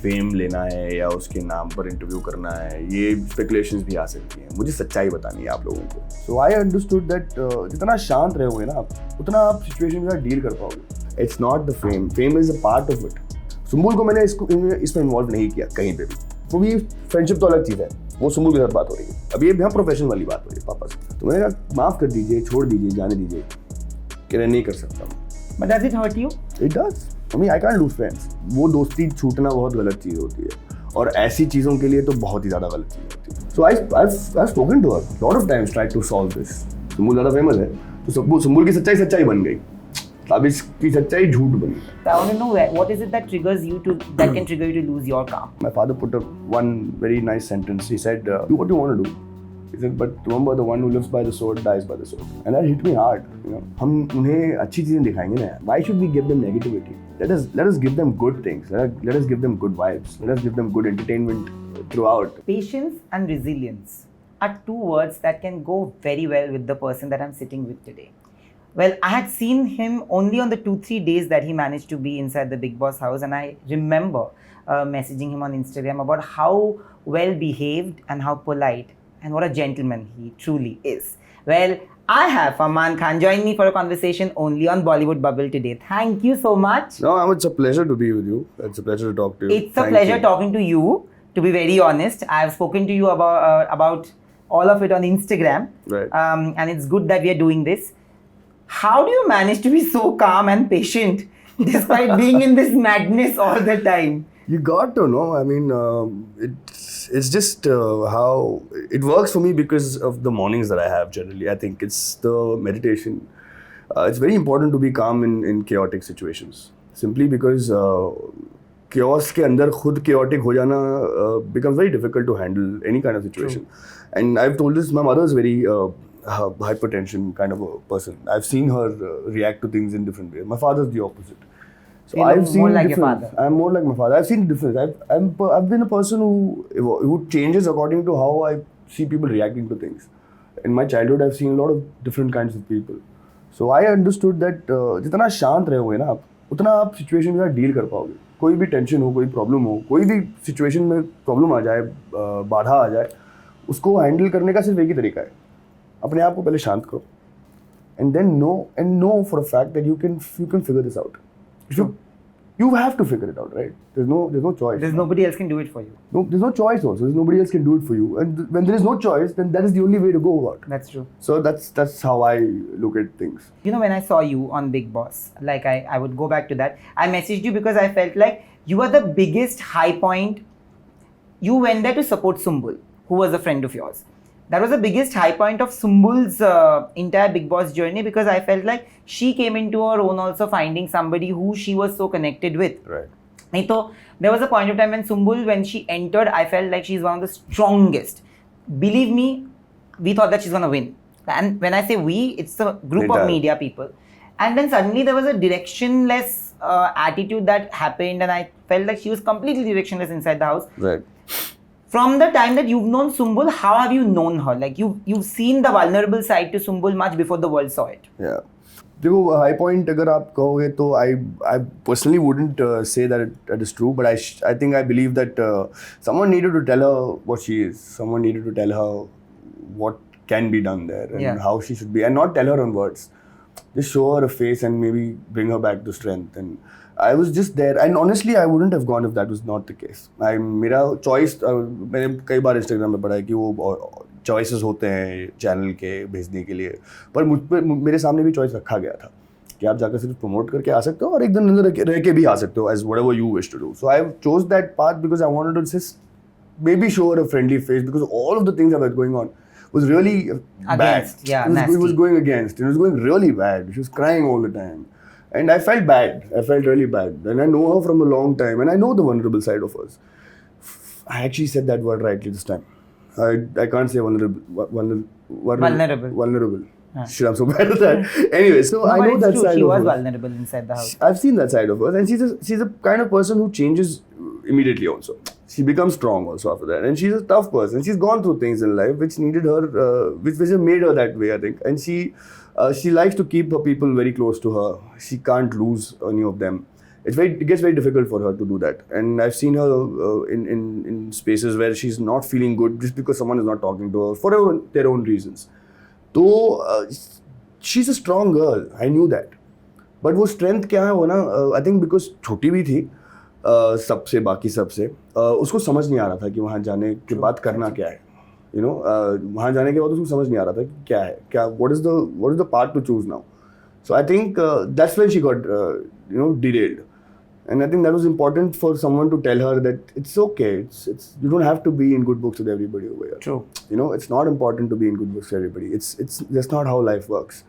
Fame लेना है या उसके नाम पर इंटरव्यू करना है, ये स्पेकुलेशंस भी आ सकती हैं। मुझे सच्चाई बतानी है आप लोगों को। सो आई अंडरस्टूड दैट जितना शांत रहोगे ना आप, उतना आप सिचुएशन के साथ डील कर पाओगे। It's not the fame, fame is a part of it. Sumbul को मैंने इसमें इन्वॉल्व नहीं किया कहीं पे भी। वो भी फ्रेंडशिप तो अलग चीज़ है, वो सुंबुल के साथ बात हो रही है। अब ये यहाँ प्रोफेशनल वाली बात हो रही है पापा से। तो मैंने कहा माफ़ कर दीजिए, छोड़ दीजिए, जाने दीजिए कि मैं नहीं कर सकता। But does it hurt you? It does. I mean, I can't lose friends. वो दोस्ती छूटना बहुत गलत चीज़ होती है और ऐसी चीज़ों के लिए तो बहुत ही ज़्यादा गलत चीज़ होती है। So I've spoken to her lot of times, tried to solve this. Sumbul ज़्यादा फेमस है तो सुंबुल की सच्चाई बन गई, अब इसकी सच्चाई झूठ बन गई। So I want to know what is it that triggers you that can trigger you to lose your calm? My father put up one very nice sentence. He said, "Do what you want to do." He said, "But remember, the one who lives by the sword dies by the sword." And that hit me hard. You know, हम उन्हें अच्छी चीजें दिखाएंगे ना। Why should we give them negativity? Let us give them good things. Let us give them good vibes. Let us give them good entertainment throughout. Patience and resilience are two words that can go very well with the person that I'm sitting with today. Well, I had seen him only on the 2-3 days that he managed to be inside the Bigg Boss house, and I remember messaging him on Instagram about how well behaved and how polite and what a gentleman he truly is. Well, I have Fahmaan Khan join me for a conversation only on Bollywood Bubble today. Thank you so much. No, it's a pleasure to be with you. It's a pleasure to talk to you. It's a pleasure talking to you. To be very honest, I have spoken to you about all of it on Instagram, Right. And it's good that we are doing this. How do you manage to be so calm and patient despite being in this madness all the time? You got to know. I mean, it's just how it works for me because of the mornings that I have generally. I think it's the meditation. It's very important to be calm in chaotic situations. Simply because chaos के अंदर खुद chaotic हो जाना becomes very difficult to handle any kind of situation. True. And I've told this, my mother is very hypertension kind of a person. I've seen her react to things in different ways. My father's the opposite. So I've seen more like difference. your father. I'm more like my father. I've seen difference. I've been a person who changes according to how I see people reacting to things. In my childhood, I've seen a lot of different kinds of people. So I understood that जितना शांत रहोगे ना आप, उतना आप situation के साथ deal कर पाओगे। कोई भी टेंशन हो, कोई प्रॉब्लम हो, कोई भी सिचुएशन में प्रॉब्लम आ जाए, बाधा आ जाए, उसको हैंडल करने का सिर्फ एक ही तरीका है, अपने आप को पहले शांत करो and then know for a fact that you can figure this out. You have to figure it out, right? There's no choice. There's nobody else can do it for you. No, there's no choice also. There's nobody else can do it for you. And when there is no choice, then that is the only way to go about. That's true. So that's how I look at things. You know, when I saw you on Bigg Boss, like I would go back to that. I messaged you because I felt like you were the biggest high point. You went there to support Sumbul, who was a friend of yours. That was the biggest high point of Sumbul's entire Bigg Boss journey, because I felt like she came into her own also, finding somebody who she was so connected with. Right. So there was a point of time when Sumbul, when she entered, I felt like she's one of the strongest. Believe me, we thought that she's going to win. And when I say we, it's a group of media people. And then suddenly there was a directionless attitude that happened, and I felt like she was completely directionless inside the house. Right. From the time that you've known Sumbul, how have you known her? Like you've seen the vulnerable side to Sumbul much before the world saw it. Yeah. देखो high point अगर आप कहोगे तो I personally wouldn't say that that is true, but I think I believe that someone needed to tell her what she is. Someone needed to tell her what can be done there and how she should be, and not tell her on words. Just show her a face and maybe bring her back to strength. And I was just there, and honestly I wouldn't have gone if that was not the case. मेरा choice, मैंने कई बार Instagram में पढ़ा है कि वो choices होते हैं चैनल के भेजने के लिए, पर मेरे सामने भी choice रखा गया था कि आप जाकर सिर्फ प्रमोट करके आ सकते हो और एक दिन अंदर रह के भी आ सकते हो, as whatever you wish to do. So I chose that path because I wanted to just maybe show her a friendly face, because all of the things that were going on was really bad. It was going against. It was going really bad. She was crying all the time. And I felt bad. I felt really bad. And I know her from a long time, and I know the vulnerable side of us. I actually said that word rightly this time. I can't say vulnerable. Vulnerable. Shit, I'm so bad at that. Anyway, so I know that side of her. She was vulnerable inside the house. I've seen that side of her, and she's a kind of person who changes immediately also. She becomes strong also after that, and she's a tough person. She's gone through things in life which needed her, which have made her that way, I think. And she likes to keep her people very close to her. She can't lose any of them. it gets very difficult for her to do that. And I've seen her in spaces where she's not feeling good just because someone is not talking to her for their own reasons. So she's a strong girl. I knew that. But वो strength क्या है वो ना, I think because छोटी भी थी सबसे, बाकी सबसे, उसको समझ नहीं आ रहा था कि वहाँ जाने के बाद करना क्या है. You know, वहाँ जाने के बाद उसको समझ नहीं आ रहा था कि क्या है, क्या, what is the path to choose now. So I think that's when she got derailed. And I think that was important for someone to tell her that it's okay. It's you don't have to be in good books with everybody over here. True. You know, it's not important to be in good books with everybody. It's that's not how life works.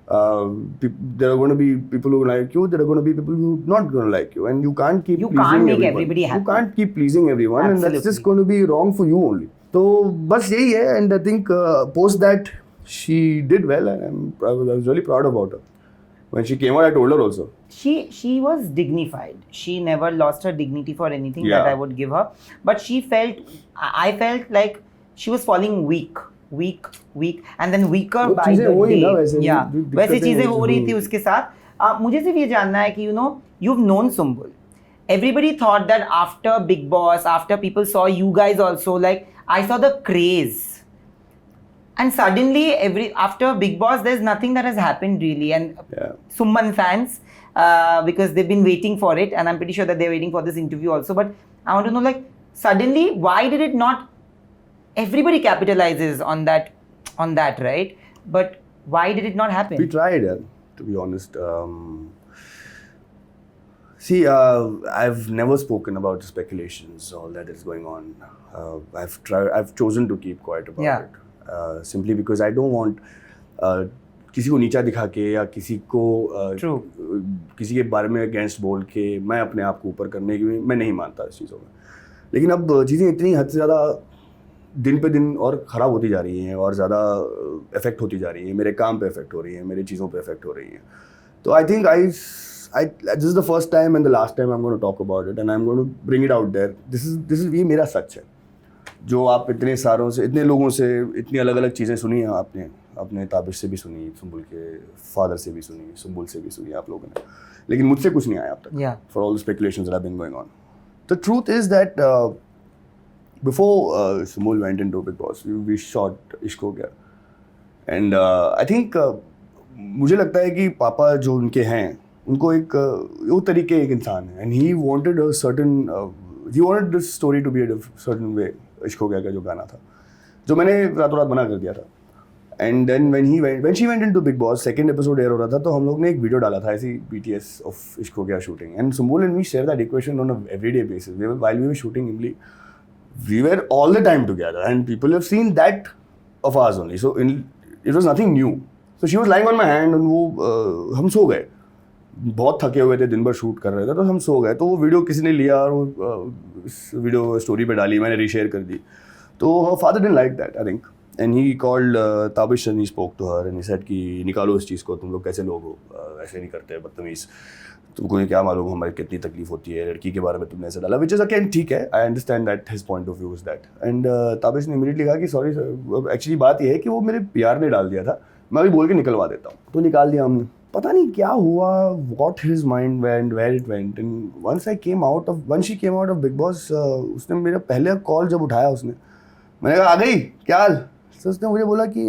There are going to be people who like you. There are going to be people who are not going to like you, and you can't keep. You pleasing can't make everyone. everybody happy. You can't keep pleasing everyone, Absolutely. and that's just going to be wrong for you only. So, बस यही है. And I think post that she did well, and I was really proud about her. When she came out, I told her also. She was dignified. She never lost her dignity for anything Yeah. that I would give her. But I felt like she was falling weak, and then weaker वो by चीजें the हो ही day. ना वैसे, Yeah, दिक्कतें वैसी चीजें हो रही हुई। थी उसके साथ. मुझे सिर्फ ये जानना है कि you've known Sumbul. Everybody thought that after Bigg Boss, after people saw you guys also, like I saw the craze. And suddenly, after Bigg Boss, there's nothing that has happened really. And Yeah. Summan fans, because they've been waiting for it, and I'm pretty sure that they're waiting for this interview also. But I want to know, like, suddenly, why did it not? Everybody capitalizes on that, right? But why did it not happen? We tried, to be honest. See, I've never spoken about the speculations, all that is going on. I've chosen to keep quiet about Yeah. it. Simply because I don't want किसी को नीचा दिखा के या किसी को True. किसी के बारे में अगेंस्ट बोल के मैं अपने आप को ऊपर करने की मैं नहीं मानता इस चीज़ों में. लेकिन अब चीज़ें इतनी हद से ज़्यादा दिन पे दिन और ख़राब होती जा रही हैं और ज़्यादा इफेक्ट होती जा रही हैं, मेरे काम पे इफेक्ट हो रही हैं, मेरी चीज़ों पे इफेक्ट हो रही हैं. तो I think this is the first time and the last time I'm going to talk about it, and I'm going to bring it out there. This is ये मेरा सच है. जो आप इतने सारों से, इतने लोगों से इतनी अलग अलग चीज़ें सुनी हैं आपने, अपने ताबिश से भी सुनी, सुंबुल के फादर से भी सुनी, सुंबुल से भी सुनी आप लोगों ने, लेकिन मुझसे कुछ नहीं आया अब तक. Yeah. For all the speculations that have been going on. The truth is that before Sumbul went into Bigg Boss, we shot इश्क हो गया. And I think मुझे लगता है कि पापा जो उनके हैं, उनको एक वो तरीके एक इंसान है, and he wanted a certain he wanted this story to be a certain way. इश्क हो गया का जो गाना था, जो मैंने रातों रात बना कर दिया था. And then when she went into Bigg Boss, second episode air हो रहा था, तो हम लोग ने एक वीडियो डाला था ऐसी BTS ऑफ इश्क हो गया shooting. And Sumbul and me share that equation on a everyday basis. While we were shooting Imli, we were all the time together, and people have seen that of ours only. So it was nothing new. So she was lying on my hand, and वो हम सो गए, बहुत थके हुए थे, दिन भर shoot कर रहे थे, तो हम सो गए. तो वो वीडियो किसी ने लिया और वो वीडियो स्टोरी पे डाली, मैंने रीशेयर कर दी. तो her father didn't like that, I think, and he called Tabish and he spoke to her and he said कि निकालो इस चीज़ को, तुम लोग कैसे लोग हो, ऐसे नहीं करते, बदतमीज़, तुमको ये क्या मालूम हमारी कितनी तकलीफ होती है, लड़की के बारे में तुमने ऐसे डाला, which is again ठीक है, I understand that his point of view is that. And Tabish ने इमीडिएटली कहा कि सॉरी सर, एक्चुअली बात ये है कि वो मेरे PR ने डाल दिया था, मैं अभी बोल के निकलवा देता हूँ. तो निकाल दिया हमने. पता नहीं क्या हुआ, what his mind went, where it went. And once she came out of Bigg Boss, उसने मेरा पहले कॉल जब उठाया उसने, मैंने कहा आ गई क्या हाल. तो उसने मुझे बोला कि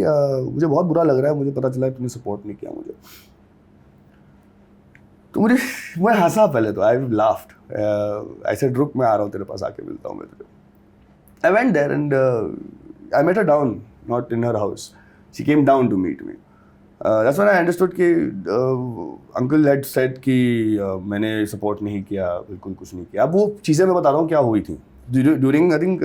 मुझे बहुत बुरा लग रहा है, मुझे पता चला तुमने सपोर्ट नहीं किया मुझे. तो मैं हंसा पहले तो, आई लाफ्ड. आई सेड रुक, मैं आ रहा हूँ तेरे पास, आके मिलता हूँ मैं तुझे. I went there and I met her down, not in her house. She came down to meet me. That's when I understood कि अंकल had said कि मैंने सपोर्ट नहीं किया, बिल्कुल कुछ नहीं किया. अब वो चीज़ें मैं बता रहा हूँ क्या हुई थी. During I think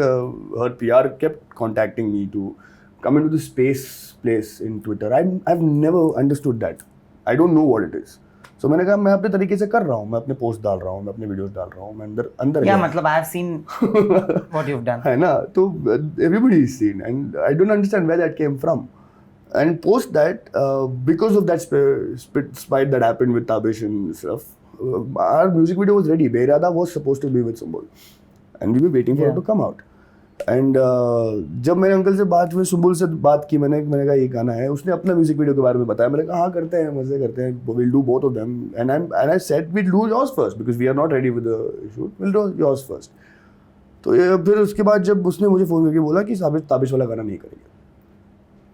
her PR kept contacting me to come into this place in Twitter. I've never understood that. I don't know what it is. So मैंने कहा मैं अपने तरीके से कर रहा हूँ, मैं अपने पोस्ट डाल रहा हूँ, मैं अपने वीडियोस डाल रहा हूँ, मैं अंदर क्या मतलब I have seen what you've done. है ना. तो everybody is seen and I don't understand where that came from. And post that, because of that spite that happened with Tabish and stuff, our music video was ready. Beirada was supposed to be with Sumbul, and we were waiting for it to come out. And जब मेरे uncle से बात हुई, सुंबुल से बात की, मैंने कहा ये गाना है, उसने अपना म्यूजिक वीडियो के बारे में बताया। मैंने कहा हाँ करते हैं, मजे करते हैं, will do both of them, and I said will do yours first because we are not ready with the shoot, will do yours first. तो ये फिर उसके बाद जब उसने मुझे फ़ोन करके बोला कि साबित ताबिश वाला गाना नहीं करेंगे,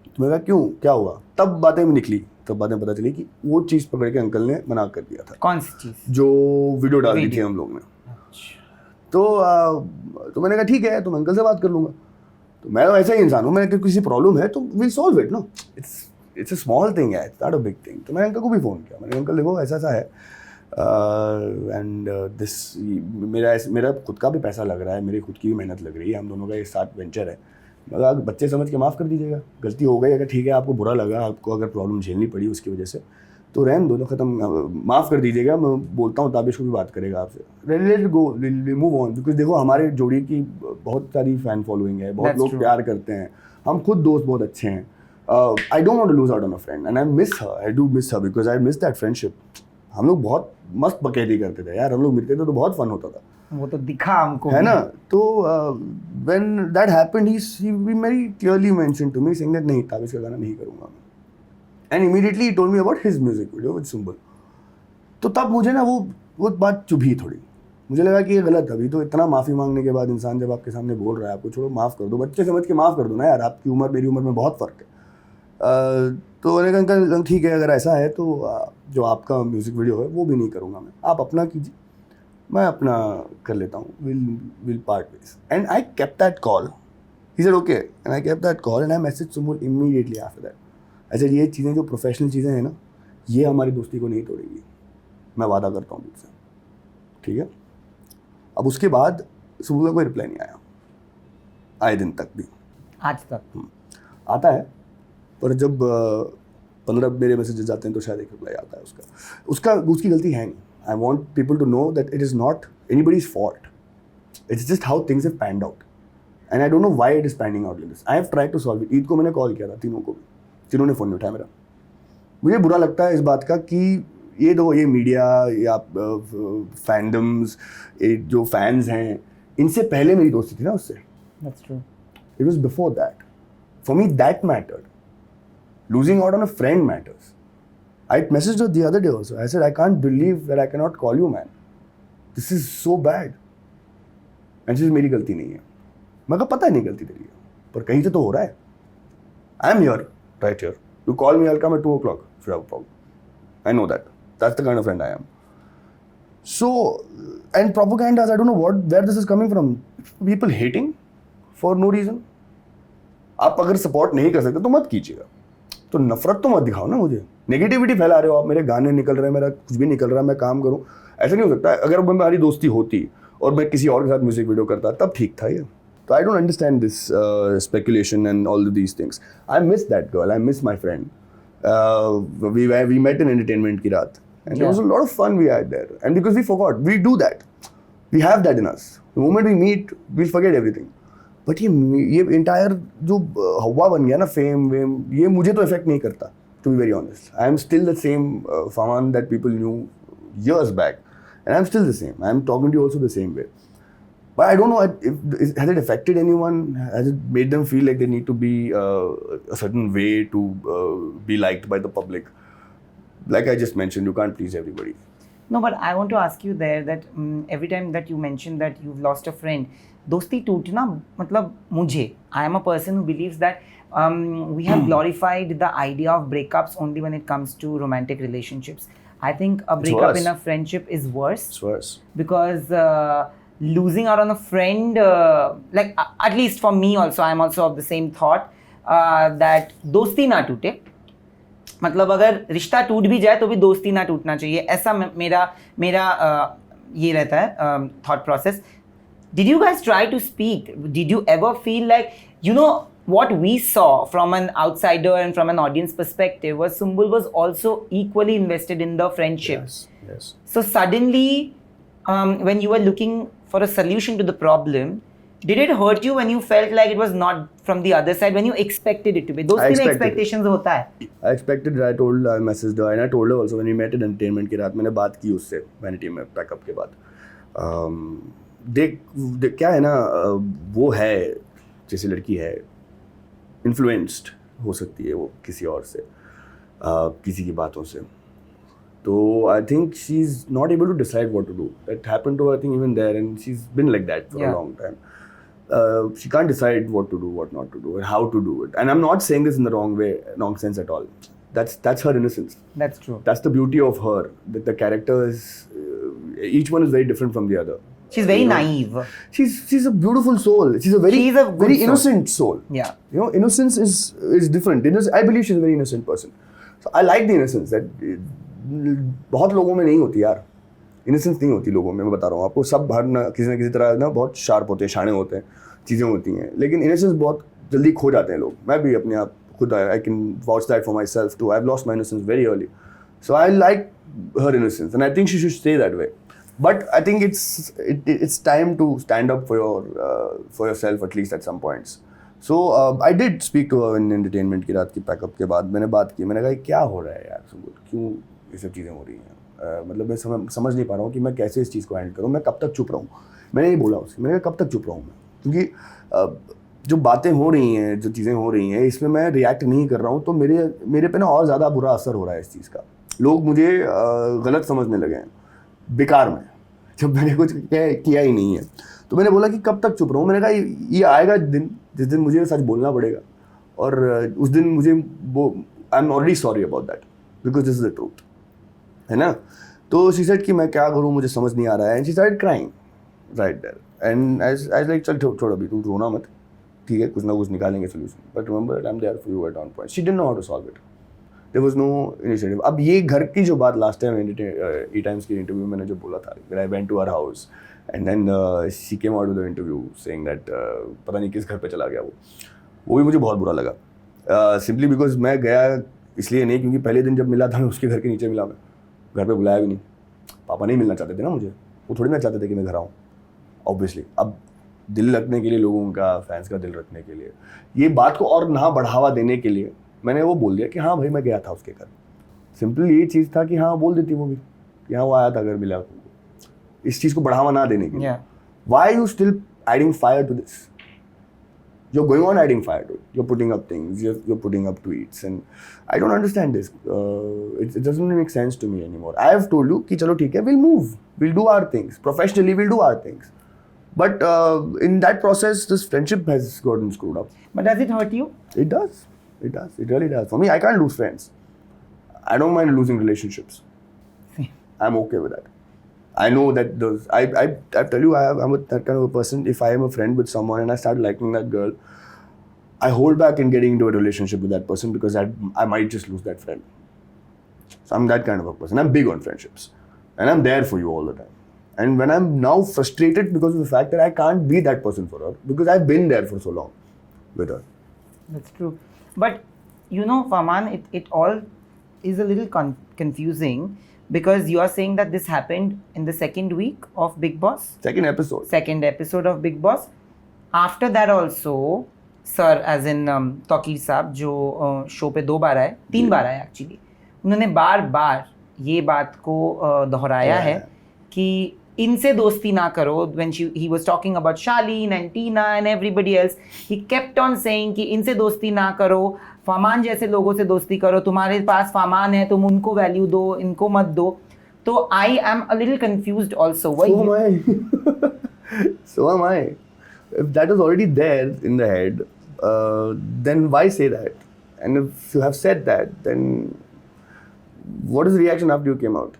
तो मैंने कहा क्यों, क्या हुआ? तब बातें निकली, तब बातें पता चली कि वो चीज़ पकड़ के अंकल ने मना कर दिया था। कौन सी चीज़? जो वीडियो डाल दी थी हम लोग ने। तो मैंने कहा ठीक है, तो मैं अंकल से बात कर लूँगा। तो मैं ऐसा ही इंसान हूँ, मैंने कहा किसी प्रॉब्लम है तो will solve it, no it's a small thing है, it's not a big thing. तो मैंने अंकल को भी फ़ोन किया, मैंने अंकल देखो ऐसा ऐसा है, एंड दिस मेरा खुद का भी पैसा लग रहा है, मेरी खुद की भी मेहनत लग रही है, हम दोनों का एक साथ वेंचर है। मगर बच्चे समझ के माफ़ कर दीजिएगा, गलती हो गई, अगर ठीक है आपको बुरा लगा, आपको अगर प्रॉब्लम झेलनी पड़ी उसकी वजह से, तो रहन दो, ख़त्म, माफ़ कर दीजिएगा। मैं बोलता हूँ ताबिश को भी बात करेगा आपसे, let go, will move on. Because देखो हमारे जोड़ी की बहुत सारी फ़ैन फॉलोइंग है, बहुत लोग प्यार करते हैं, हम खुद दोस्त बहुत अच्छे हैं। I don't want to lose out on a friend and I miss her, I do miss her because I miss that friendship. हम लोग बहुत मस्त बकैती करते थे यार, हम लोग मिलते थे तो बहुत फन होता था, वो तो दिखा हमको, है ना? तो when that happened he very clearly mentioned to me saying that नहीं, ताबिश का गाना नहीं करूँगा मैं। And immediately he told me about his music video with Sumbul. तो तब मुझे ना वो बात चुभी थोड़ी, मुझे लगा कि ये गलत है। अभी तो इतना माफ़ी मांगने के बाद इंसान जब आपके सामने बोल रहा है, आपको छोड़ो माफ़ कर दो, बच्चे समझ के माफ़ कर दो ना यार, आपकी उम्र मेरी उम्र में बहुत फ़र्क है। तो मैंने कहा अंकल ठीक है, अगर ऐसा है तो जो आपका म्यूज़िक वीडियो है वो भी नहीं करूँगा मैं, आप अपना कीजिए, मैं अपना कर लेता हूँ, will part ways. And I kept that call, he said okay, and I kept that call and I message Sumbul immediately after that. ऐसे ये चीज़ें जो प्रोफेशनल चीज़ें हैं ना, ये हमारी दोस्ती को नहीं तोड़ेंगी, मैं वादा करता हूँ तुमसे, ठीक है? अब उसके बाद सुबह का कोई रिप्लाई नहीं आया, आए दिन तक भी, आज तक आता है, पर जब 15 मेरे मैसेजेस आते हैं तो शायद एक रिप्लाई आता है उसकी गलती है नहीं। I want people to know that it is not anybody's fault, it's just how things have panned out and I don't know why it is panning out like this. I have tried to solve it. Eid को मैंने call किया था तीनों को भी, तीनों ने phone नहीं उठाया मेरा। मुझे बुरा लगता है इस बात का कि ये मीडिया या फैंडम्स, जो फैंस हैं, इनसे पहले मेरी दोस्ती थी ना उससे। That's true. It was before that. For me, that mattered. Losing out on a friend matters. I messaged her the other day also. I said, I can't believe that I cannot call you, man. This is so bad. And she said, मेरी गलती नहीं है। मैं कहा पता है नहीं गलती तेरी है, पर कहीं से तो हो रहा है। I am here, right here. You call me, I'll come at 2 o'clock if you have a problem. I know that. That's the kind of friend I am. So, and propagandas, I don't know where this is coming from. People hating for no reason. आप अगर support नहीं कर सकते तो मत कीजिएगा, तो नफरत तो मत दिखाओ ना मुझे। नेगेटिविटी फैला रहे हो आप, मेरे गाने निकल रहे हैं, मेरा कुछ भी निकल रहा है, मैं काम करूँ, ऐसा नहीं हो सकता। अगर हमारी दोस्ती होती और मैं किसी और के साथ म्यूजिक वीडियो करता तब ठीक था ये। तो I don't understand this speculation and all these things. I miss that girl, I miss my friend. We met in entertainment की रात and there was a lot of fun we had there, and because we forgot, we do that, we have that in us, the moment we meet we'll forget everything, but ये entire जो हवा बन गया ना, fame ये मुझे तो effect नहीं करता, to be very honest. I am still the same Fahmaan that people knew years back, and I'm still the same. I'm talking to you also the same way, but I don't know has it affected anyone, has it made them feel like they need to be a certain way to be liked by the public. Like I just mentioned, you can't please everybody. No, but I want to ask you there that every time that you mention that you've lost a friend, दोस्ती टूटना मतलब मुझे, I am a person who believes that we have glorified the idea of breakups only when it comes to romantic relationships. I think a breakup in a friendship is worse. It's worse. Because losing out on a friend, like at least for me also, I am also of the same thought that दोस्ती ना टूटे, मतलब अगर रिश्ता टूट भी जाए तो भी दोस्ती ना टूटना चाहिए, ऐसा मेरा ये रहता है thought process. Did you guys try to speak? Did you ever feel like, you know, what we saw from an outsider and from an audience perspective was Sumbul was also equally invested in the friendship. Yes. So suddenly, when you were looking for a solution to the problem, did it hurt you when you felt like it was not from the other side, when you expected it to be? दोस्ती में expectations होता है. I expected it. I messaged her and I told her also when we met at entertainment की रात, मैंने बात की उससे वैनिटी में पैकअप के बाद। देख क्या है ना, वो है जैसी लड़की है, इन्फ्लुएंस्ड हो सकती है वो किसी और से, किसी की बातों से. तो I think she is not able to decide what to do. That happened to her, I think, even there, and she is been like that for a long time. She can't decide what to do, what not to do, and how to do it. And I'm not saying this in the wrong way, wrong sense at all. That's her innocence. That's true. That's the beauty of her. That the characters, each one is very different from the other. She's very naive. She's a beautiful soul. She's a very good soul. innocent soul. Yeah. You know, innocence is different. I believe she's a very innocent person. So I like the innocence that बहुत लोगों में नहीं होती यार. Innocence नहीं होती लोगों में, मैं बता रहा हूँ आपको. सब हर ना किसी तरह ना बहुत शार्प होते हैं, शाणे होते हैं, चीज़ें होती हैं, लेकिन इनोसेंस बहुत जल्दी खो जाते हैं लोग. मैं भी अपने आप खुद, I can vouch that for myself too. I have lost my innocence very early. So I like her innocence and I think she should stay that way. But I think it's time to stand up for yourself at least at some points. So I did speak to her in entertainment की रात की pack up के बाद. मैंने बात की, मैंने कहा क्या हो रहा है यार सुंबुल, क्यों ये सब चीज़ें हो रही हैं. मतलब मैं समझ नहीं पा रहा हूँ कि मैं कैसे इस चीज़ को हैंडल करूँ. मैं कब तक चुप रहूँ. मैंने ये बोला उससे, मैंने कहा कब तक चुप रहूँ मैं, क्योंकि जो बातें हो रही हैं, जो चीज़ें हो रही हैं, इसमें मैं रिएक्ट नहीं कर रहा हूँ तो मेरे पे ना और ज़्यादा बुरा असर हो रहा है इस चीज़ का. लोग मुझे गलत समझने लगे हैं बेकार में, जब मैंने कुछ किया ही नहीं है. तो मैंने बोला कि कब तक चुप रहूँ. मैंने कहा ये आएगा दिन जिस दिन मुझे सच बोलना पड़ेगा, और उस दिन मुझे वो, I am already sorry about that because this is the truth, है ना. तो शी सेड कि मैं क्या करूँ, मुझे समझ नहीं आ रहा है. And she started crying right there. And I like चल छोड़ अभी, तू रोना मत, ठीक है, कुछ ना कुछ निकालेंगे solution. But remember I am there for you at on point. She didn't know how to solve it. There was no initiative. अब ये घर की जो बात लास्ट टाइम ई टाइम्स की इंटरव्यू में मैंने जो बोला था, I went to her house and then she came out with the interview saying that पता नहीं किस घर पे चला गया वो भी मुझे बहुत बुरा लगा. सिंपली बिकॉज मैं गया इसलिए नहीं, क्योंकि पहले दिन जब मिला था मैं उसके घर के नीचे मिला. मैं घर पे बुलाया भी नहीं. पापा नहीं मिलना चाहते थे ना मुझे, वो थोड़ी ना चाहते थे कि मैं घर आऊँ ऑब्वियसली. अब दिल रखने के लिए, लोगों का, फैंस का दिल रखने के लिए, ये बात को और ना बढ़ावा देने के लिए मैंने वो बोल दिया कि हाँ भाई मैं गया था उसके घर. सिंपल ये चीज़ था कि हाँ बोल देती वो भी कि हाँ वो आया था, घर मिला तुमको. इस चीज़ को बढ़ावा ना देने के लिए. Why you still adding fire to this? You're going on adding fire to it. You're putting up things. You're putting up tweets, and I don't understand this. It doesn't make sense to me anymore. I have told you कि चलो ठीक है, we'll move, we'll do our things professionally, we'll do our things. But in that process, this friendship has gotten screwed up. But does it hurt you? It does. It does. It really does. For me, I can't lose friends. I don't mind losing relationships. I'm okay with that. I know that those. I tell you, I'm that kind of a person. If I am a friend with someone and I start liking that girl, I hold back in getting into a relationship with that person because I might just lose that friend. So I'm that kind of a person. I'm big on friendships, and I'm there for you all the time. And when I'm now frustrated because of the fact that I can't be that person for her because I've been there for so long with her. That's true. But you know, Fahmaan, it all is a little confusing. Because you are saying that this happened in the second week of Bigg Boss? Second episode of Bigg Boss. After that also, sir, as in Touqeer साहब, जो show पे 2 बार आए, 3 बार आए actually, उन्होंने बार ये बात को दोहराया है कि इनसे दोस्ती ना करो. When he was talking about Shaleen and Tina and everybody else, he kept on saying कि इनसे दोस्ती ना करो, फहमान जैसे लोगों से दोस्ती करो, तुम्हारे पास फहमान है, तुम उनको वैल्यू दो, इनको मत दो. तो I am a little confused also. So am I. If that is already there in the head, then why say that? And if you have said that, then what is the reaction after you came out?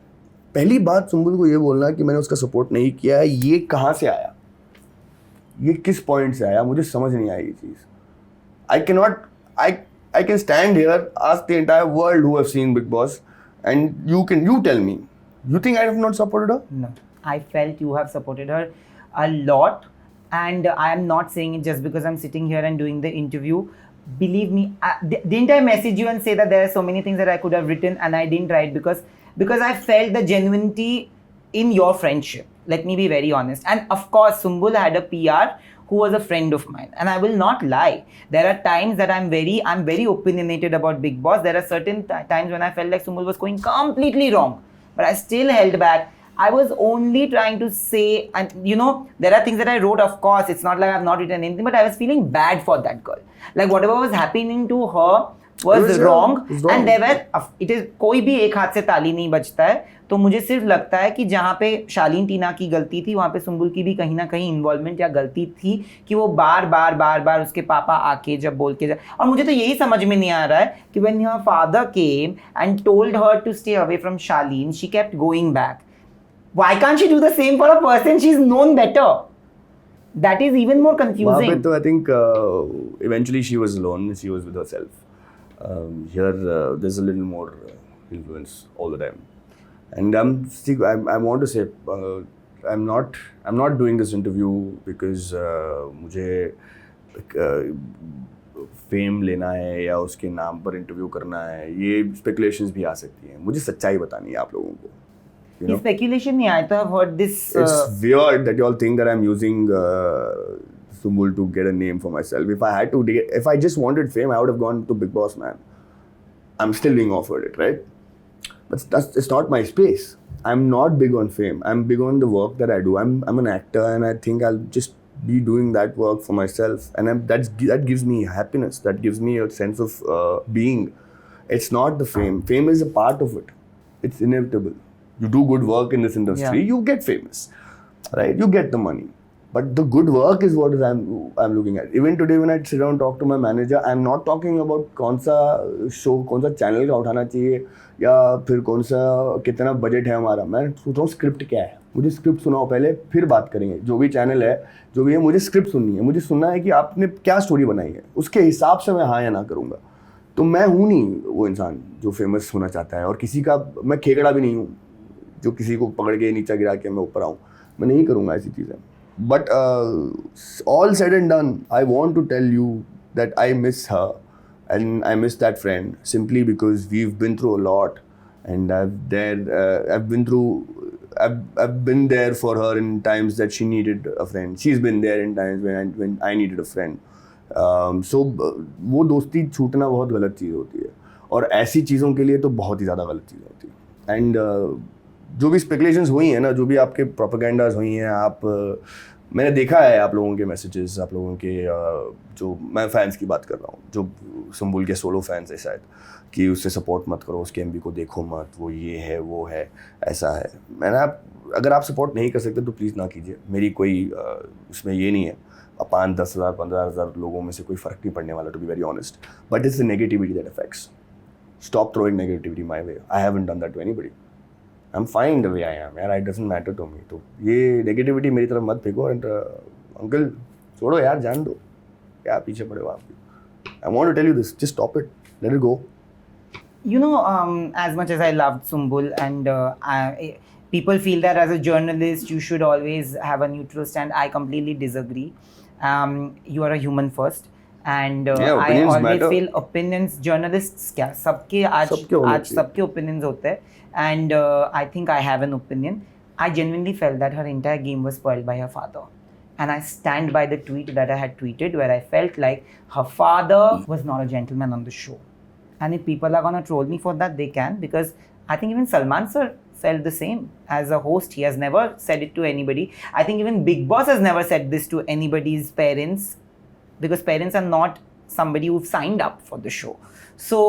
पहली बात सुंबुल को ये बोलना कि मैंने उसका support नहीं किया है, ये कहाँ से आया, ये किस पॉइंट से आया, मुझे समझ नहीं आई ये चीज़. I can stand here, ask the entire world who have seen Bigg Boss, and you tell me, you think I have not supported her? No, I felt you have supported her a lot, and I am not saying it just because I'm sitting here and doing the interview. Believe me, didn't I message you and say that there are so many things that I could have written and I didn't write because I felt the genuinity in your friendship. Let me be very honest. And of course, Sumbul had a PR who was a friend of mine, and I will not lie. There are times that I'm very opinionated about Bigg Boss. There are certain times when I felt like Sumbul was going completely wrong, but I still held back. I was only trying to say, and you know, there are things that I wrote, of course, it's not like I've not written anything, but I was feeling bad for that girl. Like whatever was happening to her was wrong, and there were, it is, कोई भी एक हाथ से ताली नहीं बजता है, तो मुझे सिर्फ लगता है कि जहाँ पे शालीन टीना की गलती थी, वहाँ पे सुंबुल की भी कहीं ना कहीं इन्वॉल्वमेंट या गलती थी कि वो बार बार उसके पापा आके जब बोल के और मुझे तो यही समझ में नहीं आ रहा है कि when her father came and told her to stay away from Shaleen, she kept going back. Why can't she do the same for a person she's known better? That is even more confusing. वहाँ पे तो I think eventually she was alone, she was with herself. Here there's a little more influence all the time, and I want to say I'm not doing this interview because मुझे fame लेना है या उसके नाम पर interview करना है. ये स्पेकुलेशंस भी आ सकती हैं. मुझे सच्चाई बतानी है आप लोगों को. You know? Speculation नहीं आया तो I've heard this. It's weird that you all think that I'm using Sumbul to get a name for myself. If I just wanted fame, I would have gone to Bigg Boss, man. I'm still being offered it, right? But it's not my space. I'm not big on fame. I'm big on the work that I do. I'm an actor, and I think I'll just be doing that work for myself, and that gives me happiness. That gives me a sense of being. It's not the fame. Fame is a part of it. It's inevitable. You do good work in this industry, you get famous, right? You get the money. But the good work is what I'm looking at. Even today when I sit down and talk to my manager, I'm not talking about कौन सा show, कौन सा channel का उठाना चाहिए या फिर कौन सा कितना बजट है हमारा. मैं सोच रहा हूँ स्क्रिप्ट क्या है. मुझे स्क्रिप्ट सुनाओ पहले, फिर बात करेंगे. जो भी चैनल है, जो भी है, मुझे स्क्रिप्ट सुननी है. मुझे सुनना है कि आपने क्या स्टोरी बनाई है. उसके हिसाब से मैं हाँ या ना करूँगा. तो मैं हूँ नहीं वो इंसान जो फेमस होना चाहता है, और किसी का मैं खेकड़ा भी नहीं हूँ जो किसी को पकड़ के नीचे गिरा के मैं ऊपर आऊँ. मैं नहीं करूँगा ऐसी चीज़ें. But all said and done, I want to tell you that I miss her and I miss that friend simply because we've been through a lot, and I've been there for her in times that she needed a friend. She's been there in times when I needed a friend. So वो दोस्ती छूटना बहुत गलत चीज़ होती है, और ऐसी चीज़ों के लिए तो बहुत ही ज़्यादा गलत चीज़ होती है. एंड जो भी स्पेकुलेशंस हुई हैं ना, जो भी आपके प्रोपेगेंडाज हुई हैं, मैंने देखा है आप लोगों के मैसेजेस, आप लोगों के जो मैं फैंस की बात कर रहा हूँ, जो सुंबुल के सोलो फैंस है शायद, कि उससे सपोर्ट मत करो, उसके एमबी को देखो मत, वो ये है वो है ऐसा है. अगर आप सपोर्ट नहीं कर सकते तो प्लीज़ ना कीजिए. मेरी कोई उसमें ये नहीं है. 5-10,000 15,000 लोगों में से कोई फ़र्क नहीं पड़ने वाला, to be very honest. But it's the negativity that affects. Stop throwing negativity my way. I haven't done that to anybody. I'm fine the way I am, यार. It doesn't matter to me. तो ये negativity मेरी तरफ मत फेंको. And uncle छोड़ो यार, जान दो, क्या पीछे पड़े हो आप. I want to tell you this, just stop it, let it go. You know, as much as I loved Sumbul, and people feel that as a journalist you should always have a neutral stand. I completely disagree. You are a human first, and I always matter. Feel opinions, journalists क्या सबके आज सबके opinions होते हैं. And I think I have an opinion. I genuinely felt that her entire game was spoiled by her father. And I stand by the tweet that I had tweeted, where I felt like her father was not a gentleman on the show. And if people are going to troll me for that, they can, because I think even Salman sir felt the same. As a host, he has never said it to anybody. I think even Bigg Boss has never said this to anybody's parents, because parents are not somebody who've signed up for the show. So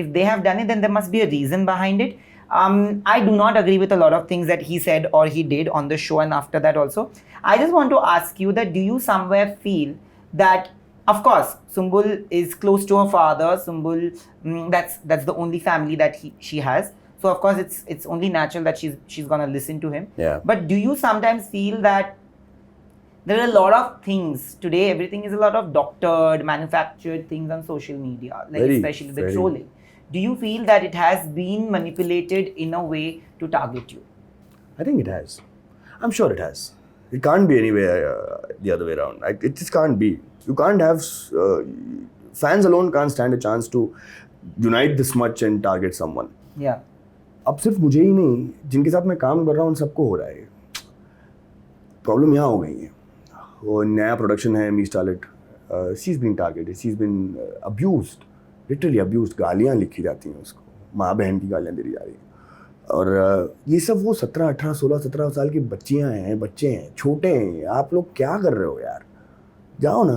if they have done it, then there must be a reason behind it. I do not agree with a lot of things that he said or he did on the show and after that also. I just want to ask you that, do you somewhere feel that, of course, Sumbul is close to her father. Sumbul, that's the only family that she has. So of course it's only natural that she's gonna listen to him. Yeah. But do you sometimes feel that there are a lot of things today, everything is a lot of doctored, manufactured things on social media, like especially the trolling. Do you feel that it has been manipulated in a way to target you? I think it has. I'm sure it has. It can't be anywhere the other way around. It just can't be. You can't have fans alone can't stand a chance to unite this much and target someone. Yeah. अब सिर्फ मुझे ही नहीं, जिनके साथ मैं काम कर रहा हूँ उन सबको हो रहा है. प्रॉब्लम यहाँ हो गई है. वो नया प्रोडक्शन है मी starlet. She's been targeted. She's been abused. Literally abuse. गालियाँ लिखी जाती हैं उसको, माँ बहन की गालियाँ दी जा रही हैं. और ये सब वो 17, 18, 16, 17 साल की बच्चियां हैं, बच्चे हैं, छोटे हैं, आप लोग क्या कर रहे हो यार? जाओ ना,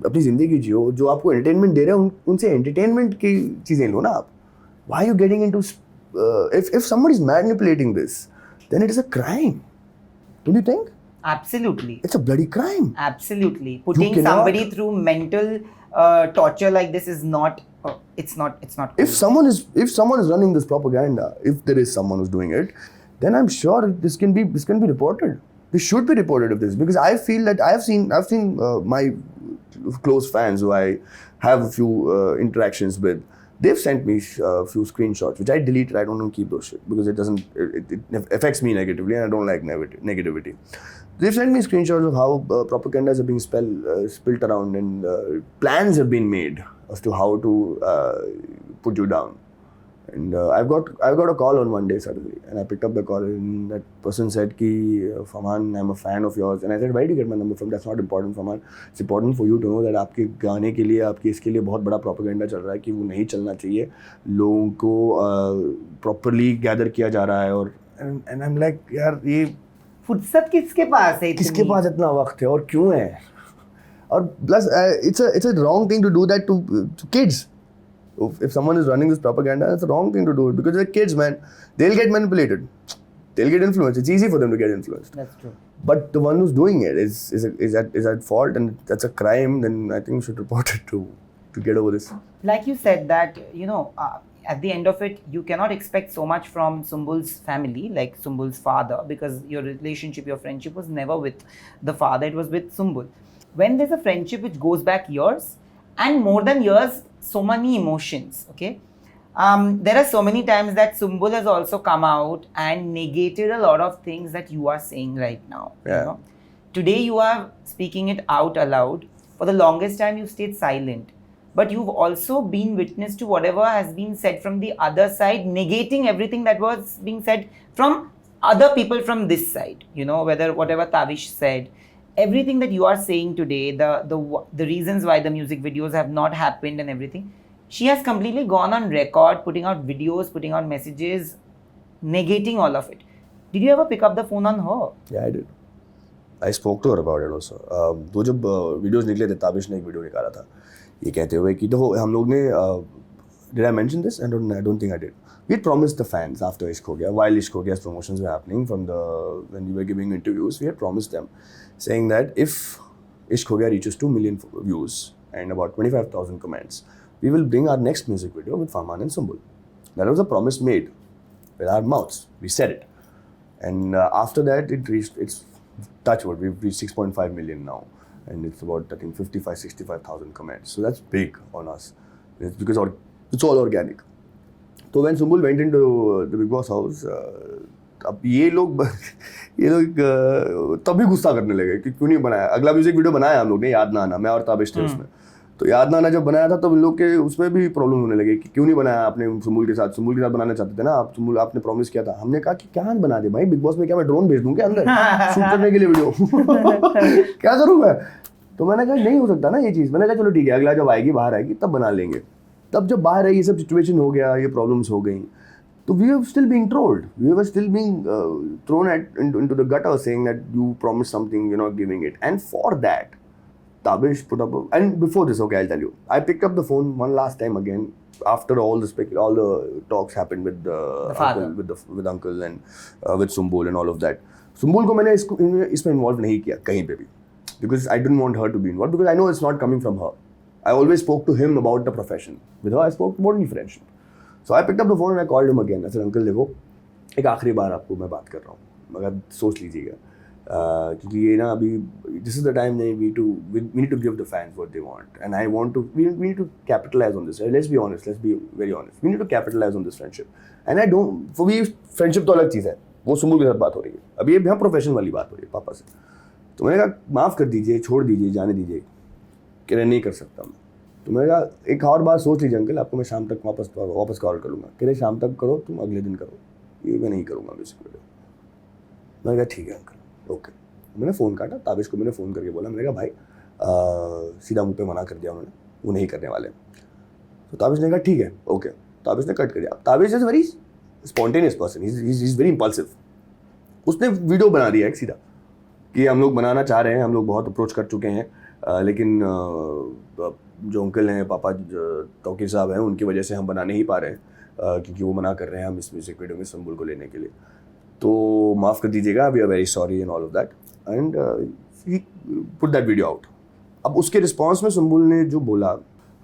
अपनी ज़िंदगी जियो, जो आपको एंटरटेनमेंट दे रहे हैं उनसे एंटरटेनमेंट की चीज़ें लो ना आप. Why are you getting into if someone is manipulating this, then it is a crime. Don't you think? Absolutely. It's a bloody crime. Absolutely. Putting cannot- somebody through mental torture like this is not. It's not cool. If someone is running this propaganda, if there is someone who's doing it, then I'm sure this can be reported. This should be reported of this, because I feel that I've seen my close fans who I have a few interactions with. They've sent me a few screenshots which I deleted. I don't want to keep those shit because it affects me negatively, and I don't like negativity. They've sent me screenshots of how propagandas are being spilt around, and plans have been made as to how to put you down. And I've got a call on one day suddenly, and I picked up the call, and that person said ki, Fahmaan, I'm a fan of yours. And I said, where did you get my number from? That's not important, Fahmaan. It's important for you to know that आपके गाने के लिए, आपके इसके लिए बहुत बड़ा propaganda चल रहा है कि वो नहीं चलना चाहिए, लोगों को प्रॉपरली गैदर किया जा रहा है. और and I'm like, यार ये फुर्सत किसके पास है? किसके पास इतना वक्त है और क्यों है? और plus it's a wrong thing to do that to kids. If someone is running this propaganda, it's a wrong thing to do it, because they're kids, man. They'll get manipulated. They'll get influenced. It's easy for them to get influenced. That's true. But the one who's doing it is at fault, and that's a crime. Then I think we should report it to get over this. Like you said that, at the end of it, you cannot expect so much from Sumbul's family, like Sumbul's father, because your relationship, your friendship was never with the father, it was with Sumbul. When there's a friendship which goes back years, and more than years, so many emotions, okay? There are so many times that Sumbul has also come out and negated a lot of things that you are saying right now. Yeah. Today you are speaking it out aloud. For the longest time you stayed silent. But you've also been witness to whatever has been said from the other side, negating everything that was being said from other people from this side. Whatever Tavish said, everything that you are saying today, the reasons why the music videos have not happened and everything, she has completely gone on record, putting out videos, putting out messages, negating all of it. Did you ever pick up the phone on her? Yeah, I did. I spoke to her about it also. वो जब videos निकले थे, ताबिश ने एक video निकाला था ये कहते हुए कि देखो हम लोग ने did I mention this? I don't think I did. We had promised the fans after Ishq Ho Gaya, while Ishq Ho Gaya's promotions were happening when we were giving interviews, we had promised them, saying that if Ishq Ho Gaya reaches 2 million views and about 25,000 comments, we will bring our next music video with Fahmaan and Sumbul. That was a promise made with our mouths. We said it. And after that, it's touch wood, we've reached 6.5 million now. And it's about, I think, 65,000 comments. So that's big on us. It's because it's all organic. So when Sumbul went into the Bigg Boss house, अब ये लोग तभी गुस्सा करने लगे कि क्यों नहीं बनाया. अगला म्यूजिक वीडियो बनाया हम लोग ने, याद ना आना, मैं और ताबिश थे उसमें. तो याद ना आना जब बनाया था तब लोग के उसमें भी प्रॉब्लम होने लगे कि क्यों नहीं बनाया आपने सुम्बुल के साथ बनाना चाहते थे ना आप. सुम्बुल आपने प्रॉमिस किया था. हमने कहा कि क्या बना दे भाई, बिग बॉस में क्या मैं ड्रोन भेज दूं क्या अंदर शूट करने के लिए वीडियो? क्या करूं मैं? तो मैंने कहा नहीं हो सकता ना ये चीज़. मैंने कहा चलो ठीक है, अगला जब आएगी, बाहर आएगी तब बना लेंगे. तब जब बाहर आई, ये सब सिचुएशन हो गया, ये प्रॉब्लम्स हो गई, so we were still being trolled. We were still being thrown into the gutter, saying that you promised something, you're not giving it. And for that, Tabish put up and before this, okay, I'll tell you. I picked up the phone one last time again after all the talks happened with uncle, with uncle and with Sumbul and all of that. Sumbul को मैंने इसमें involve नहीं किया कहीं पे भी, because I didn't want her to be involved, because I know it's not coming from her. I always spoke to him about the profession. With her, I spoke about only friendship. So I picked up the phone and I called him again. I said, Uncle, देखो, एक आखिरी बार आपको मैं बात कर रहा हूँ, मगर सोच लीजिएगा, क्योंकि ये ना अभी this is the time we need to give the fans what they want, and we need to capitalize on this. Let's be honest. Let's be very honest. We need to capitalize on this friendship. And for me, friendship तो अलग चीज़ है. वो सुम्बुल के साथ बात हो रही है. अभी ये यहाँ प्रोफेशन वाली बात हो रही है पापा से. तो मैंने कहा माफ़ कर दीजिए, छोड़ दीजिए, जाने दीजिए, कि नहीं कर सकता मैं. तो मैंने कहा एक और बार सोच लीजिए अंकल, आपको मैं शाम तक वापस कॉल करूँगा. कह रहे शाम तक करो, तुम अगले दिन करो, ये मैं नहीं करूँगा म्यूजिक वीडियो. मैंने कहा ठीक है अंकल, ओके. मैंने फ़ोन काटा, ताबिश को मैंने फ़ोन करके बोला, मैंने कहा भाई सीधा मुँह पे मना कर दिया उन्होंने, वो नहीं करने वाले. तो ताबिश ने कहा ठीक है, ओके. ताबिश ने कट कर दिया. Tabish is very spontaneous person. He's very impulsive. उसने वीडियो बना दिया एक सीधा कि हम लोग बनाना चाह रहे हैं, हम लोग बहुत अप्रोच कर चुके हैं, लेकिन जो अंकल हैं, पापा तौकीर साहब हैं, उनकी वजह से हम बना नहीं पा रहे हैं, क्योंकि वो मना कर रहे हैं हम इस म्यूज़िक वीडियो में संबुल को लेने के लिए, तो माफ़ कर दीजिएगा, we are very sorry and all of that, and he put that video out. अब उसके रिस्पॉन्स में संबुल ने जो बोला,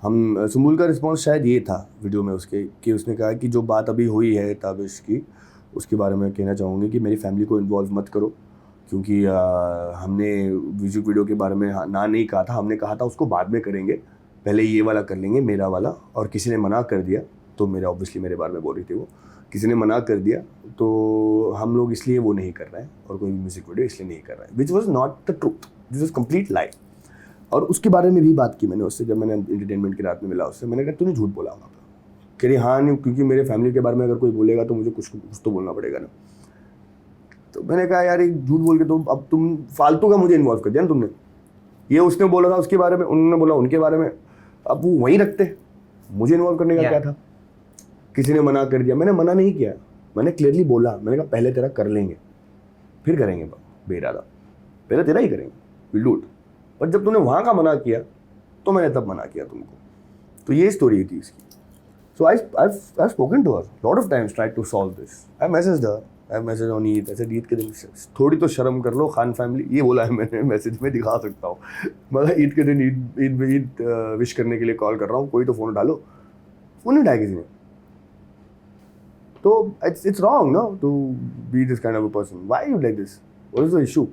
संबुल का रिस्पॉन्स शायद ये था वीडियो में उसके, कि उसने कहा कि जो बात अभी हुई है ताबिश की, उसके बारे में कहना चाहूँगी कि मेरी फैमिली को इन्वॉल्व मत करो, क्योंकि हमने म्यूज़िक वीडियो के बारे में ना नहीं कहा था, हमने कहा था उसको बाद में करेंगे, पहले ये वाला कर लेंगे, मेरा वाला, और किसी ने मना कर दिया, तो मेरा ऑब्वियसली मेरे बारे में बोल रही थी वो, किसी ने मना कर दिया तो हम लोग इसलिए वो नहीं कर रहे हैं, और कोई म्यूज़िक वीडियो इसलिए नहीं कर रहे हैं, which was not the truth, this was complete lie. और उसके बारे में भी बात की मैंने उससे, जब मैंने एंटरटेनमेंट की रात में मिला उससे, मैंने कहा तूने झूठ बोला वहाँ पर. कह रही हाँ नहीं, क्योंकि मेरे फैमिली के बारे में अगर कोई बोलेगा तो मुझे कुछ तो बोलना पड़ेगा ना. तो मैंने कहा यार एक झूठ बोल के तो अब तुम फालतू का मुझे इन्वॉल्व कर दिया ना तुमने. ये उसने बोला था उसके बारे में, उन्होंने बोला उनके बारे में, अब वो वहीं रखते, मुझे इन्वॉल्व करने का क्या था. किसी ने मना कर दिया, मैंने मना नहीं किया, मैंने क्लियरली बोला, मैंने कहा पहले तेरा कर लेंगे, फिर करेंगे बेइरादा, पहले तेरा ही करेंगे, विल डू इट. पर जब तूने वहाँ का मना किया तो मैंने तब मना किया तुमको. तो ये स्टोरी थी इसकी. सो I've spoken to her lot of times, tried to solve this. I messaged her, I messaged on Eid, ऐसे ईद के दिन थोड़ी तो शर्म कर लो खान फैमिली, ये बोला है मैंने, मैसेज में दिखा सकता हूँ, मगर ईद के दिन ईद विश करने के लिए कॉल कर रहा हूँ, कोई तो फ़ोन उठा लो. फ़ोन नहीं उठाया किसी ने. तो it's wrong, no, to be this kind of a person. Why are you like this? What is the issue?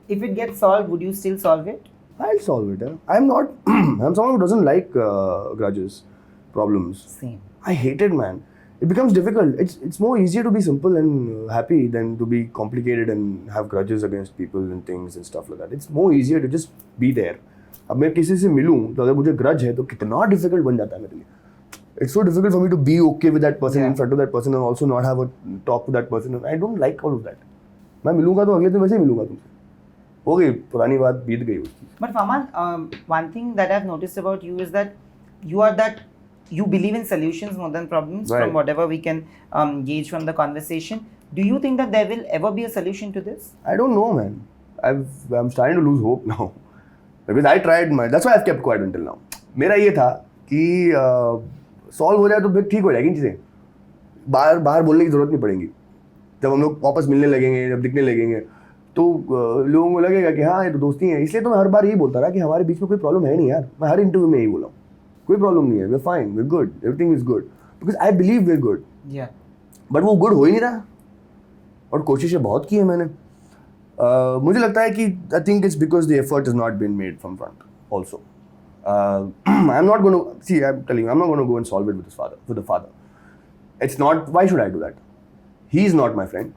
If it gets solved, would you still solve it? I'll solve it. I'm someone who doesn't like grudges, problems. Same. I hate it, man. It becomes difficult. It's more easier to be simple and happy than to be complicated and have grudges against people and things and stuff like that. It's more easier to just be there. अब मैं किसी से मिलूं तो अगर मुझे grudge है तो कितना difficult बन जाता है मेरे लिए. It's so difficult for me to be okay with that person, in front of that person, and also not have a talk with that person. And I don't like all of that. मैं मिलूंगा तो अगले दिन वैसे ही मिलूंगा तुमसे. हो गई पुरानी बात, बीत गई उसकी. But Fahmaan, one thing that I've noticed about you is that you believe in solutions more than problems. Right. From whatever we can gauge from the conversation. Do you think that there will ever be a solution to this? I don't know, man. I'm starting to lose hope now. Because I tried that's why I've kept quiet until now. मेरा ये था कि solve हो जाए तो फिर ठीक हो जाएगी चीज़ें, बाहर बोलने की ज़रूरत नहीं पड़ेगी. जब हम लोग वापस मिलने लगेंगे, जब दिखने लगेंगे, तो लोगों को लगेगा कि हाँ ये तो दोस्ती है. इसलिए तो मैं हर बार यही बोलता रहा कि हमारे बीच में कोई प्रॉब्लम है नहीं यार. मैं हर इंटरव्यू में यही बोला हूँ, कोई प्रॉब्लम नहीं है, we fine, we good, everything is good, because I believe we good. But वो गुड हो ही नहीं रहा, और कोशिशें बहुत की है मैंने. मुझे लगता है कि I think it's because the effort is not been made from front also. I'm not going to see. I'm telling you, I'm not going to go and solve it with the father. It's not. Why should I do that? He's not my friend.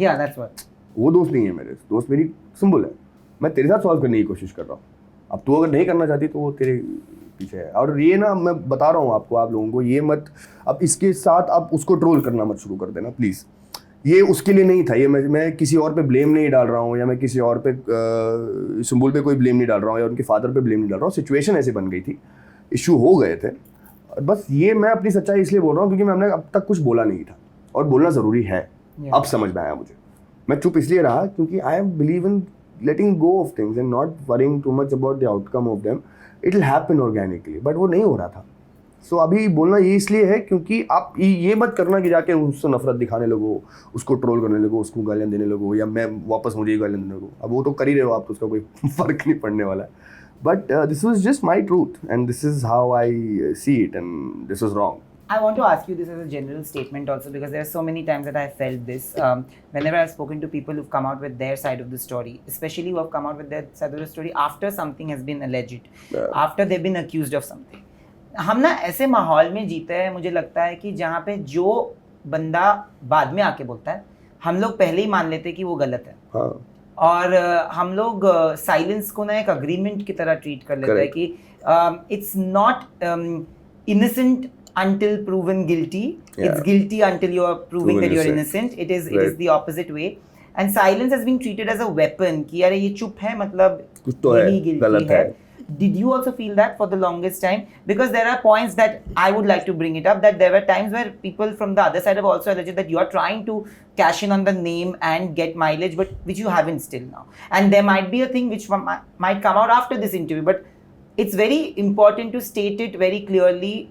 Yeah, that's what. वो दोस्त नहीं है मेरे, दोस्त मेरी सुंबुल है. मैं तेरे साथ सॉल्व करने की कोशिश कर रहा हूँ. अब तू अगर नहीं करना चाहती तो वो तेरे पीछे है. और ये ना मैं बता रहा हूँ आपको, आप लोगों को, ये मत अब इसके साथ आप उसको ट्रोल करना मत शुरू कर देना प्लीज़. ये उसके लिए नहीं था, ये मैं किसी और पे ब्लेम नहीं डाल रहा हूँ, या मैं किसी और पे सुंबुल पे कोई ब्लेम नहीं डाल रहा हूँ, या उनके फादर पे ब्लेम नहीं डाल रहा हूँ. सिचुएशन ऐसे बन गई थी, इशू हो गए थे. बस ये मैं अपनी सच्चाई इसलिए बोल रहा हूँ क्योंकि मैंने अब तक कुछ बोला नहीं था, और बोलना ज़रूरी है. अब समझ में आया मुझे. मैं चुप इसलिए रहा क्योंकि I believe in letting go of things and not worrying too much about the outcome of them. It will happen organically, but वो नहीं हो रहा था. सो अभी बोलना ये इसलिए है क्योंकि आप ये मत करना कि जाके उससे नफरत दिखाने लगो, उसको ट्रोल करने लगो, उसको गालियाँ देने लगो, या मैं वापस मुझे ही गालियाँ देने लगो. अब वो तो कर ही रहे हो आप, तो उसका कोई फ़र्क नहीं पड़ने वाला है. But this was just my truth and this is how I see it, and this was wrong. I want to ask you this as a general statement also, because there are so many times that I felt this. Whenever I've spoken to people who've come out with their side of the story, especially who have come out with their side of the story after something has been alleged, after they've been accused of something. हम ना ऐसे माहौल में जीते हैं, मुझे लगता है कि जहाँ पे जो बंदा बाद में आके बोलता है, हम लोग पहले ही मान लेते हैं कि वो गलत है. हाँ. और हम लोग साइलेंस को ना एक अग्रीमेंट की तरह ट्रीट कर लेते हैं कि it's not innocent until proven guilty. Yeah. It's guilty until you are proving that you are innocent. It is the opposite way. And silence has been treated as a weapon. कि यार ये चुप है मतलब कुछ तो है, गलत है. Did you also feel that for the longest time? Because there are points that I would like to bring it up, that there were times where people from the other side have also alleged that you are trying to cash in on the name and get mileage, but which you haven't still now. And there might be a thing which might come out after this interview, but it's very important to state it very clearly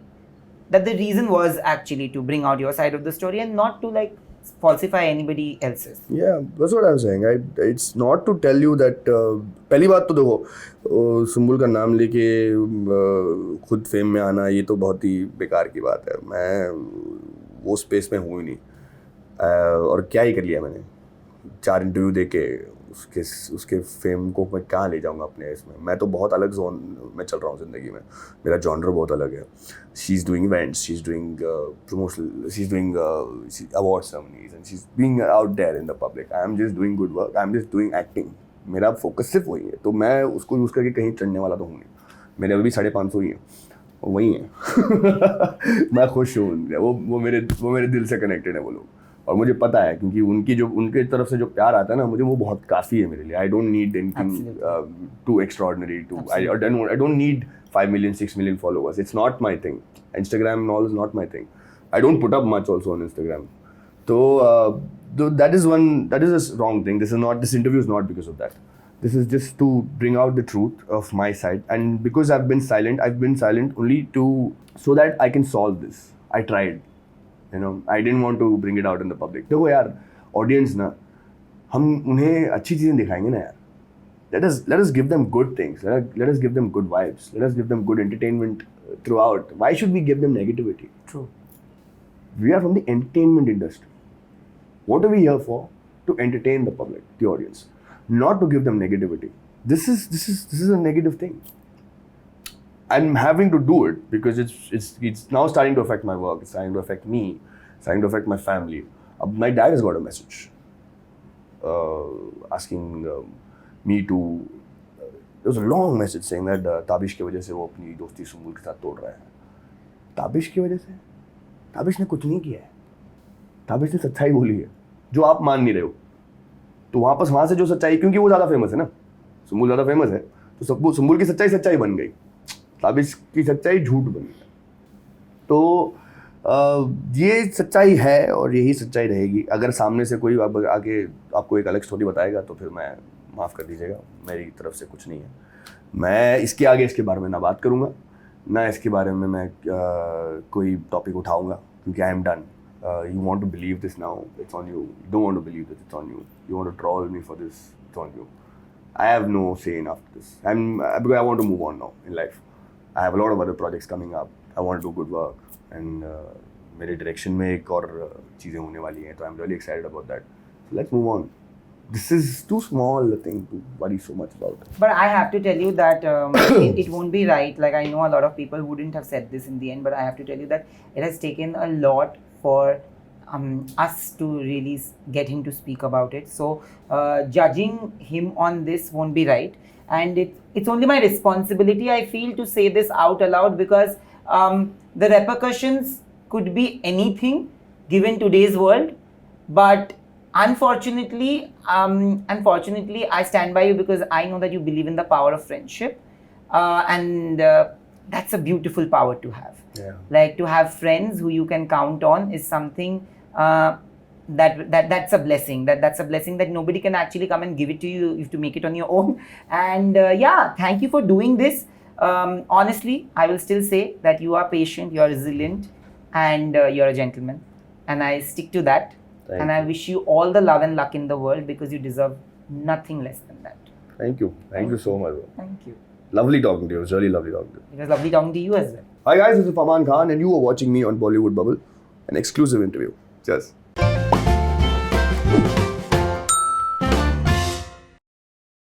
that the reason was actually to bring out your side of the story and not to like falsify anybody else's. Yeah, that's what I'm saying. It's not to tell you that. पहली बात तो देखो, सुंबुल का नाम लेके खुद fame में आना ये तो बहुत ही बेकार की बात है. मैं वो स्पेस में हूँ ही नहीं. और क्या ही कर लिया मैंने. 4 इंटरव्यू देके उसके फेम को मैं कहाँ ले जाऊँगा अपने इसमें. मैं तो बहुत अलग जोन में चल रहा हूँ ज़िंदगी में. मेरा जॉनर बहुत अलग है. She's doing events, she's doing promotional, she's doing award ceremonies, and she's being out there in the public. I'm just doing good work. I'm just doing acting. मेरा फोकस सिर्फ वही है. तो मैं उसको यूज़ करके कहीं चढ़ने वाला तो हूँ नहीं. मेरे अभी भी 550 ही हैं. वही हैं. मैं खुश हूँ. वो मेरे दिल से कनेक्टेड है वो लोग. और मुझे पता है क्योंकि उनके तरफ से जो प्यार आता है ना, मुझे वो बहुत काफ़ी है मेरे लिए. I don't need anything to extraordinary too. I don't need 5 million, 6 million followers. It's not my thing. Instagram and all is not my thing. I don't put up much also on Instagram. So that is a wrong thing. This interview is not because of that. This is just to bring out the truth of my side. And because I've been silent only so that I can solve this. I tried. I didn't want to bring it out in the public. देखो यार, audience ना, हम उन्हें अच्छी चीज़ें दिखाएंगे ना यार. Let us give them good things. Let us give them good vibes. Let us give them good entertainment throughout. Why should we give them negativity? True. We are from the entertainment industry. What are we here for? To entertain the public, the audience, not to give them negativity. This is a negative thing. I'm having to do it because it's now starting to affect my work. It's starting to affect me. It's starting to affect my family. My dad has got a message asking me to. There was a long message saying that Tabish की वजह से वो अपनी दोस्ती सुंबुल के साथ तोड़ रहा है. ताबिश की वजह से? ताबिश ने कुछ नहीं किया है. ताबिश ने सच्चाई बोली है जो आप मान नहीं रहे हो. तो वहाँ से जो सच्चाई, क्योंकि वो ज़्यादा फेमस है ना, सुंबुल ज़्यादा फेमस है, तो सुंबुल की सच्चाई बन गई, ताबिश की सच्चाई झूठ बन गई. तो ये सच्चाई है और यही सच्चाई रहेगी. अगर सामने से कोई आके आपको एक अलग स्टोरी बताएगा तो फिर मैं माफ़ कर दीजिएगा, मेरी तरफ से कुछ नहीं है. मैं इसके आगे इसके बारे में ना बात करूँगा, ना इसके बारे में मैं कोई टॉपिक उठाऊँगा, क्योंकि I am done. You want to believe this now, it's on you. You don't want to believe this, it's on you. You want to troll me for this, it's on you. I have no say in after this. Because I want to move on now in life. I have a lot of other projects coming up. I want to do good work. And मेरे direction में एक और चीज़ें होने वाली हैं, तो I'm really excited about that. So let's move on. This is too small a thing to worry so much about. But I have to tell you that it won't be right. Like, I know a lot of people wouldn't have said this in the end, but I have to tell you that it has taken a lot for us to really get him to speak about it. So judging him on this won't be right. And it's only my responsibility, I feel, to say this out aloud, because the repercussions could be anything given today's world. But unfortunately, I stand by you because I know that you believe in the power of friendship. And that's a beautiful power to have. Yeah. Like, to have friends who you can count on is something that's a blessing. That's a blessing that nobody can actually come and give it to you. You have to make it on your own. And thank you for doing this. Honestly, I will still say that you are patient, you are resilient, and you're a gentleman. And I stick to that. Thank you. I wish you all the love and luck in the world, because you deserve nothing less than that. Thank you. Thank you so much. Bro. Thank you. Lovely talking to you. It was really lovely talking to you. It was lovely talking to you as well. Hi guys, this is Fahmaan Khan and you are watching me on Bollywood Bubble, an exclusive interview. Cheers.